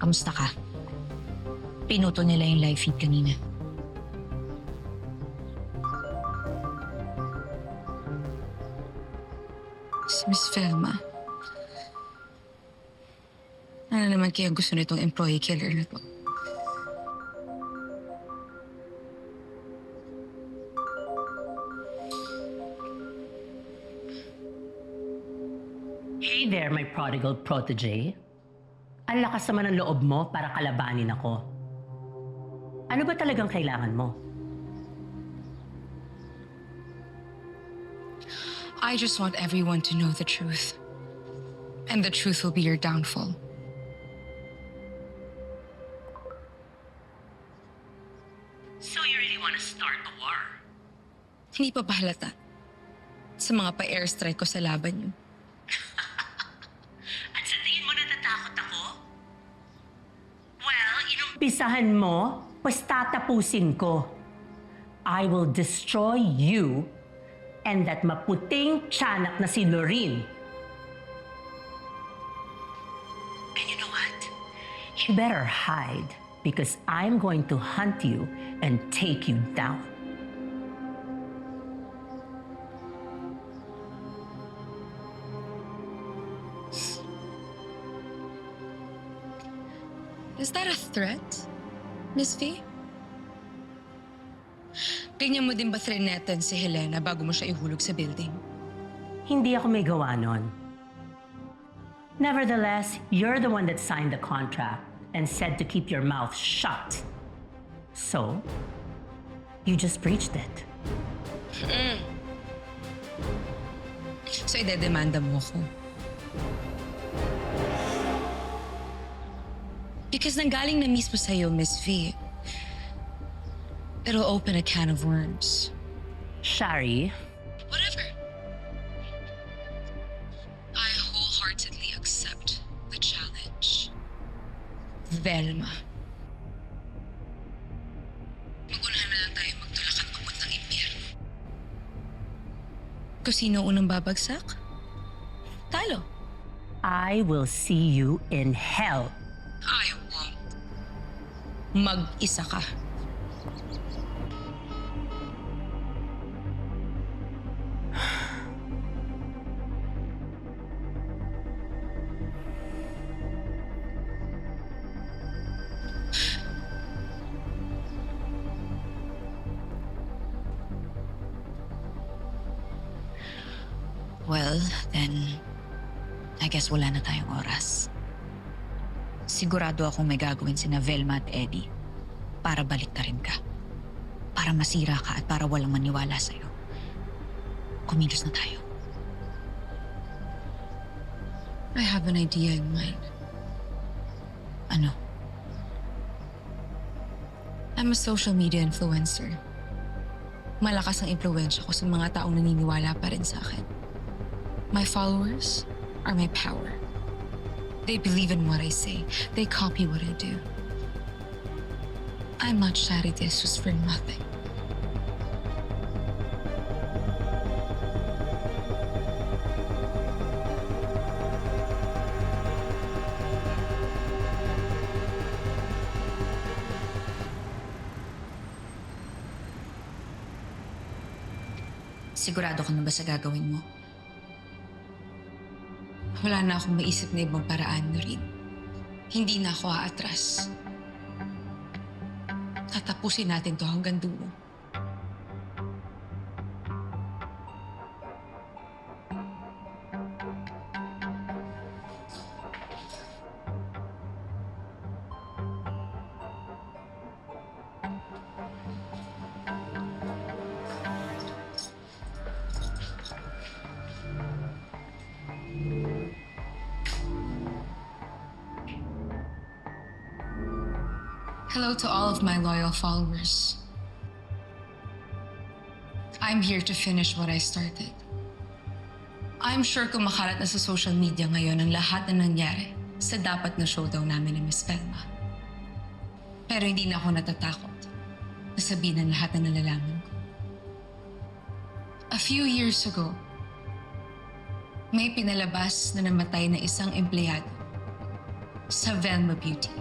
Kamusta ka? Pinuto nila yung live feed kanina. Si Miss Velma. Ano naman kaya gusto nitong employee killer na to? Hey there, my prodigal protege. Ang lakas naman ng loob mo para kalabanin ako. Ano ba talagang kailangan mo? I just want everyone to know the truth. And the truth will be your downfall. So you really want to start a war? Hindi pa ba halata? Sa mga pa-airstrike ko sa laban niyo. At sa tingin mo natatakot ako? Well, inumpisahan mo, pues tatapusin ko. I will destroy you and that maputing tiyanak na si Lorene. And you know what? You better hide because I'm going to hunt you and take you down. Is that a threat, Miss V? Ganyan mo din ba threaten si Helena bago mo siya ihulog sa building? Hindi ako may gawa nun. Nevertheless, you're the one that signed the contract and said to keep your mouth shut. So, you just breached it. So idedemanda mo ko. Because nanggaling na mismo sa'yo, Miss V. It'll open a can of worms. Shari, Whatever. I wholeheartedly accept the challenge. Velma. Mag-unahan na lang tayo magtulakan papuntang impyerno. Kung sino unang babagsak, talo. I will see you in hell. I won't. Mag-isa ka. Well, then, I guess wala na tayong oras. Sigurado akong may gagawin sina Velma at Eddie para baliktarin ka. Para masira ka at para walang maniwala sa'yo. Kumilos na tayo. I have an idea in mind. Ano? I'm a social media influencer. Malakas ang impluwensya ko sa mga taong naniniwala pa rin sa akin. My followers are my power. They believe in what I say. They copy what I do. I'm not Shari de Jesus for nothing. Sigurado ka na ba sa gagawin mo? Wala na akong maisip na ibang paraan na rin. Hindi na ako aatras. Tatapusin natin to hanggang dulo. Hello to all of my loyal followers. I'm here to finish what I started. I'm sure kumakalat na sa social media ngayon ang lahat na nangyari sa dapat na showdown namin ni Miss Velma. Pero hindi na ako natatakot na sabihin ang lahat na nalalaman ko. A few years ago, may pinalabas na namatay na isang empleyado sa Velma Beauty.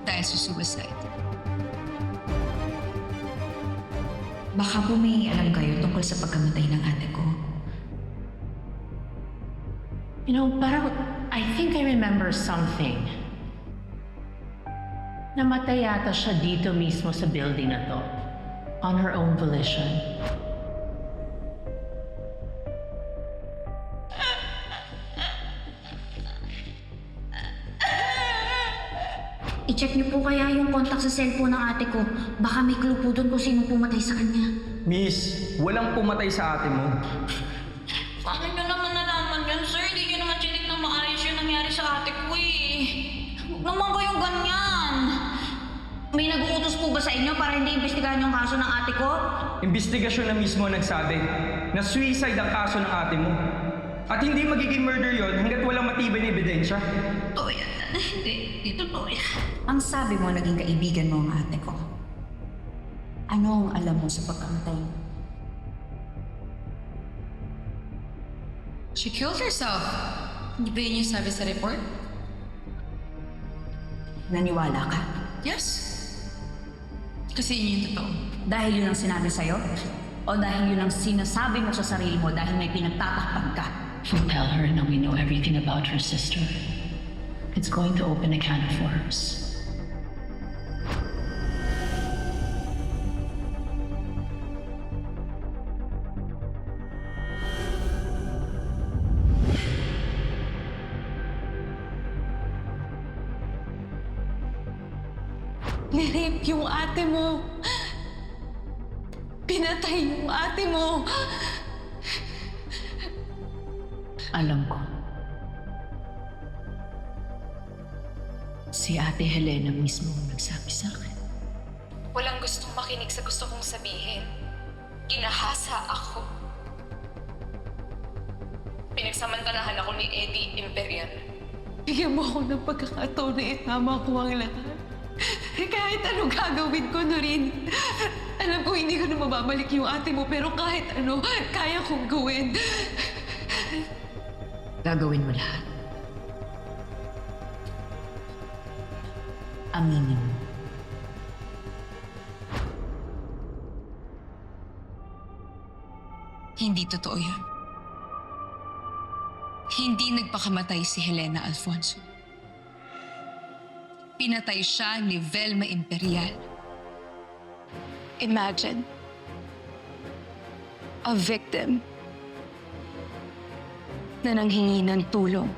dahil sa suicide. Baka po may alam kayo tungkol sa pagkamatay ng ate ko. You know, parang I think I remember something. Namatay yata siya dito mismo sa building na to. On her own volition. I-check niyo po kaya yung contact sa cellphone ng ate ko. Baka may clue po doon kung sino pumatay sa kanya. Miss, walang pumatay sa ate mo. Paano niyo naman nalaman yan, sir? Hindi niyo naman chinik na maayos yung nangyari sa ate ko eh. Huwag naman kayong ganyan. May nag-uutos po ba sa inyo para hindi imbestigahan yung kaso ng ate ko? Investigasyon na mismo nagsabi na suicide ang kaso ng ate mo. At hindi magiging murder yon hanggat walang matibay na ebidensya. Totoo yan. Hindi totoo yan. Ang sabi mo, naging kaibigan mo ang ate ko. Ano ang alam mo sa pagkamatay mo? She killed herself. Hindi ba yun yung sabi sa report? Naniwala ka? Yes. Kasi yun yung totoo. Dahil yun ang sinabi sa'yo? O dahil yun ang sinasabi mo sa sarili mo dahil may pinagtatakpan ka? If we tell her now we know everything about her sister, it's going to open a can of worms. Nirape yung ate mo. Pinatay yung ate mo. Alam ko. Si Ate Helena mismo ang nagsabi sa akin. Walang gustong makinig sa gusto kong sabihin. Ginahasa ako. Pinagsamantalahan ako ni Eddie Imperial. Bigyan mo ako ng pagkakataon na itama ko ang lahat. Kahit anong gagawin ko na rin. Alam ko hindi ko na mababalik yung ate mo, pero kahit ano, kaya kong gawin. Gagawin mo lahat. Aminin mo. Hindi totoo yun. Hindi nagpakamatay si Helena Alfonso. Pinatay siya ni Velma Imperial. Imagine, a victim na nanghingi ng tulong,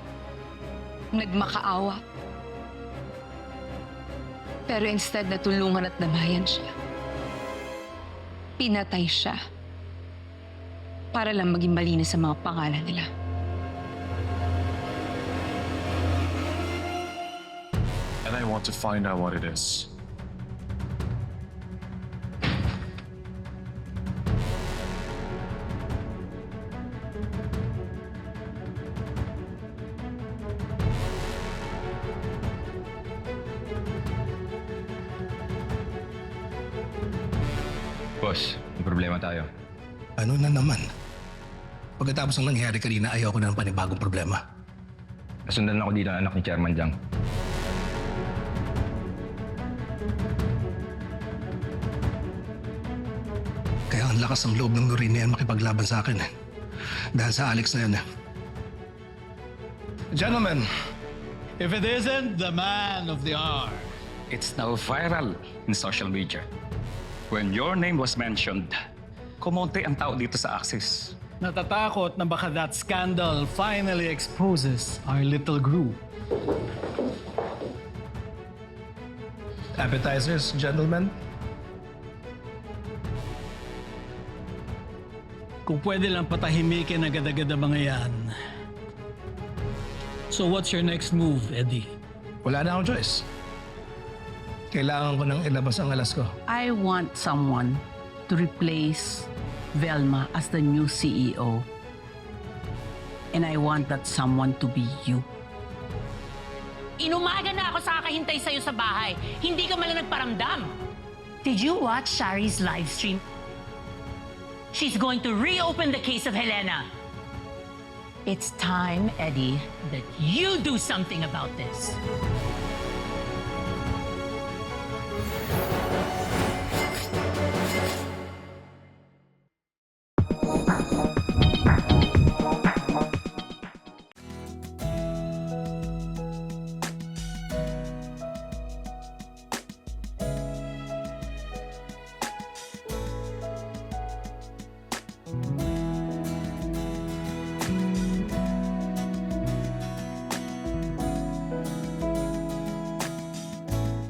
nagmakaawa. Pero instead na tulungan at nabayan siya, pinatay siya para lang maging malinis sa mga pangalan nila. And I want to find out what it is. Boss, may problema tayo. Ano na naman? Pagkatapos ng nangyari kanina, ayaw ko na ng panibagong problema. Nasundan ako dito ng anak ni Chairman Jiang. Kaya ang lakas ng loob ng Nurin na yan makipaglaban sa akin eh. Dahil sa Alex na yan eh. Gentlemen, If it isn't the man of the hour. It's now viral in social media. When your name was mentioned, kumonti ang tao dito sa Axis. Natatakot na baka that scandal finally exposes our little group. appetizers, gentlemen. Kung pwede lang patahimikin agad-agad ang mga yan. So what's your next move, Eddie? Wala na akong choice. Kailangan ko nang ilabas ang alas ko. I want someone to replace Velma as the new CEO. And I want that someone to be you. Inumaga na ako sa kakahintay sa'yo sa bahay. Hindi ka malang nagparamdam. Did you watch Shari's live stream? She's going to reopen the case of Helena. It's time, Eddie, that you do something about this.